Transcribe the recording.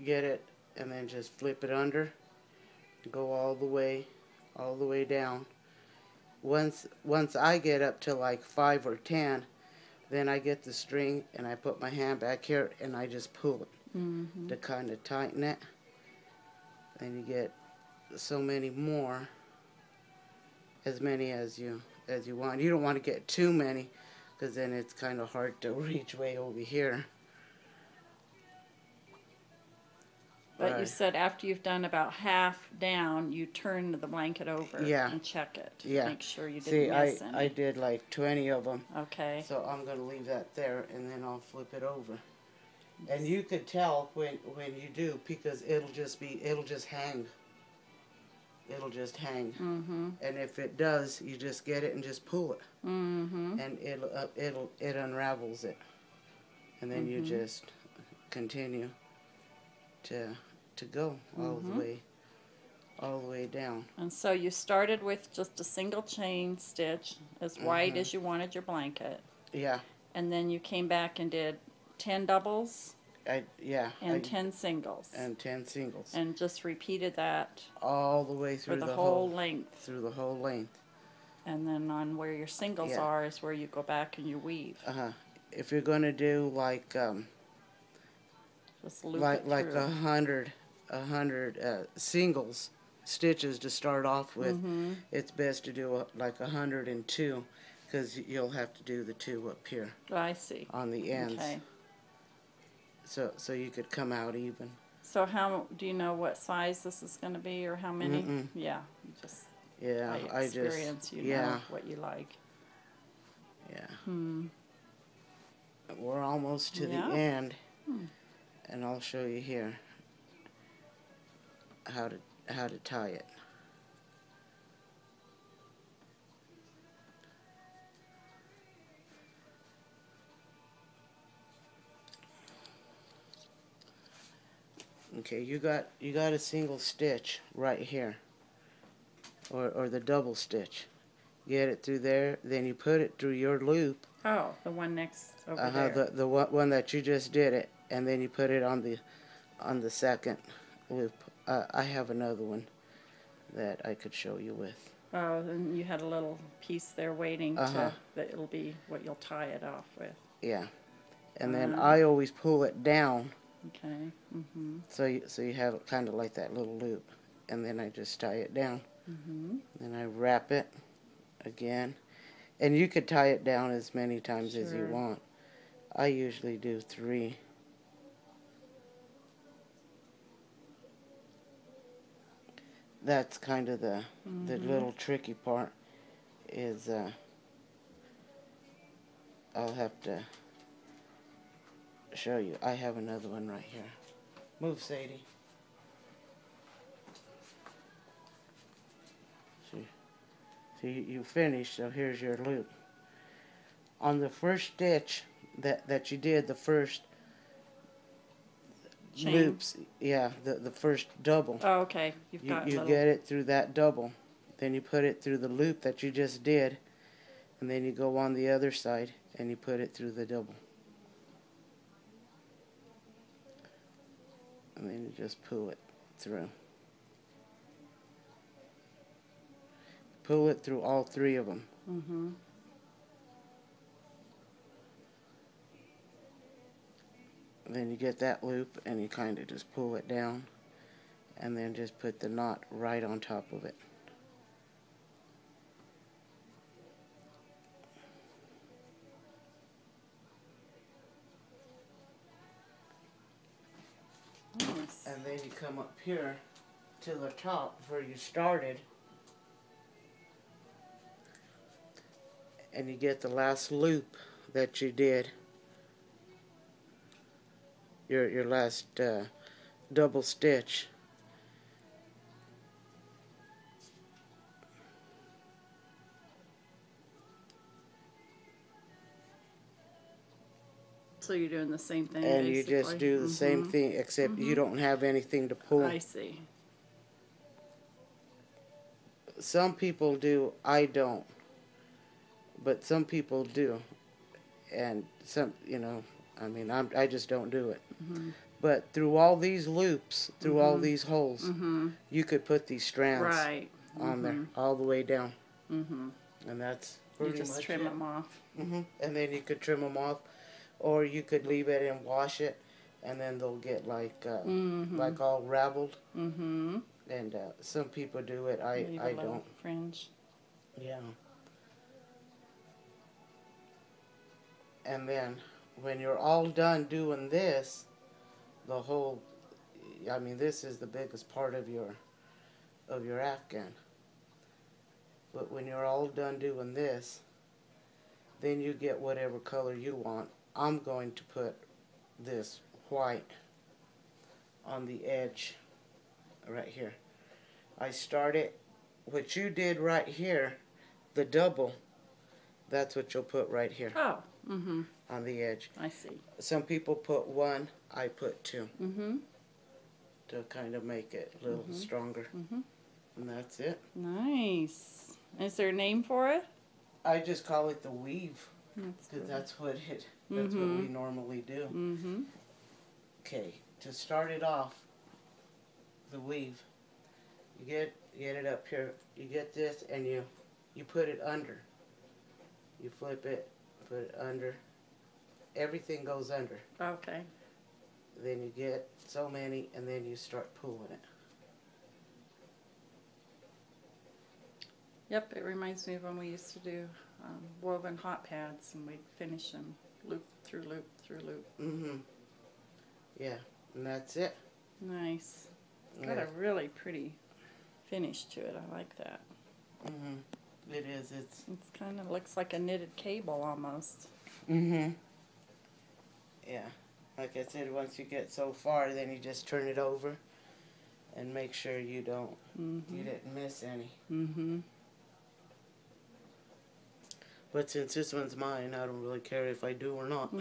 get it, and then just flip it under, go all the way down. Once I get up to like 5 or 10, then I get the string and I put my hand back here and I just pull it to kind of tighten it. And you get so many more, as many as you want. You don't want to get too many, because then it's kind of hard to reach way over here. But you said after you've done about half down, you turn the blanket over and check it. Make sure you didn't miss any. I did like 20 of them. Okay. So I'm going to leave that there, and then I'll flip it over. And you could tell when you do, because it'll just hang. It'll just hang. And if it does, you just get it and just pull it. And it unravels it. And then you just continue to go all the way down. And so you started with just a single chain stitch, as wide as you wanted your blanket. Yeah. And then you came back and did 10 doubles. And 10 singles. And 10 singles. And just repeated that all the way through the whole length. Through the whole length. And then on where your singles are is where you go back and you weave. If you're going to do like just loop like 100 singles stitches to start off with, it's best to do like 102, because you'll have to do the 2 up here. I see. On the ends. Okay. So you could come out even. So how do you know what size this is going to be, or how many? Yeah, just by experience, you know what you like. Yeah. We're almost to the end, and I'll show you here how to tie it. Okay, you got a single stitch right here, or the double stitch. Get it through there, then you put it through your loop. Oh, the one next over there. The one that you just did it, and then you put it on the second loop. I have another one that I could show you with. Oh, and you had a little piece there waiting that it'll be what you'll tie it off with. Yeah, and then I always pull it down. Okay. So you have it kind of like that little loop, and then I just tie it down. Then I wrap it again, and you could tie it down as many times as you want. I usually do 3. That's kind of the little tricky part. Is I'll have to show you. I have another one right here. Move, Sadie. See, you finished, so here's your loop. On the first stitch that you did, the first loops, the first double. Oh, okay. You get it through that double. Then you put it through the loop that you just did, and then you go on the other side and you put it through the double. And then you just pull it through. Pull it through all 3 of them. And then you get that loop and you kind of just pull it down, and then just put the knot right on top of it. And then you come up here to the top where you started, and you get the last loop that you did, your last double stitch. So you're doing the same thing, and basically. you just do the same thing, except you don't have anything to pull. I see. Some people do, I don't. But some people do. And some, I mean, I just don't do it. But through all these loops, through all these holes, you could put these strands on there all the way down. And that's pretty much it. You just trim them off. And then you could trim them off, or you could leave it and wash it, and then they'll get like all raveled. And some people do it. I don't. Fringe. Yeah. And then when you're all done doing this, the whole, I mean, this is the biggest part of your afghan. But when you're all done doing this, then you get whatever color you want. I'm going to put this white on the edge right here. I started, what you did right here, the double, that's what you'll put right here. Oh. On the edge. I see. Some people put 1, I put 2. To kind of make it a little stronger. And that's it. Nice. Is there a name for it? I just call it the weave. Because that's what we normally do. Okay, to start it off, the weave, you get it up here, you get this and you put it under. You flip it, put it under. Everything goes under. Okay. Then you get so many, and then you start pulling it. Yep, it reminds me of when we used to do woven hot pads, and we'd finish them loop through loop through loop. Yeah, and that's it. Nice. It's got a really pretty finish to it. I like that. It is. It's kind of looks like a knitted cable almost. Yeah. Like I said, once you get so far, then you just turn it over and make sure you don't, you didn't miss any. But since this one's mine, I don't really care if I do or not.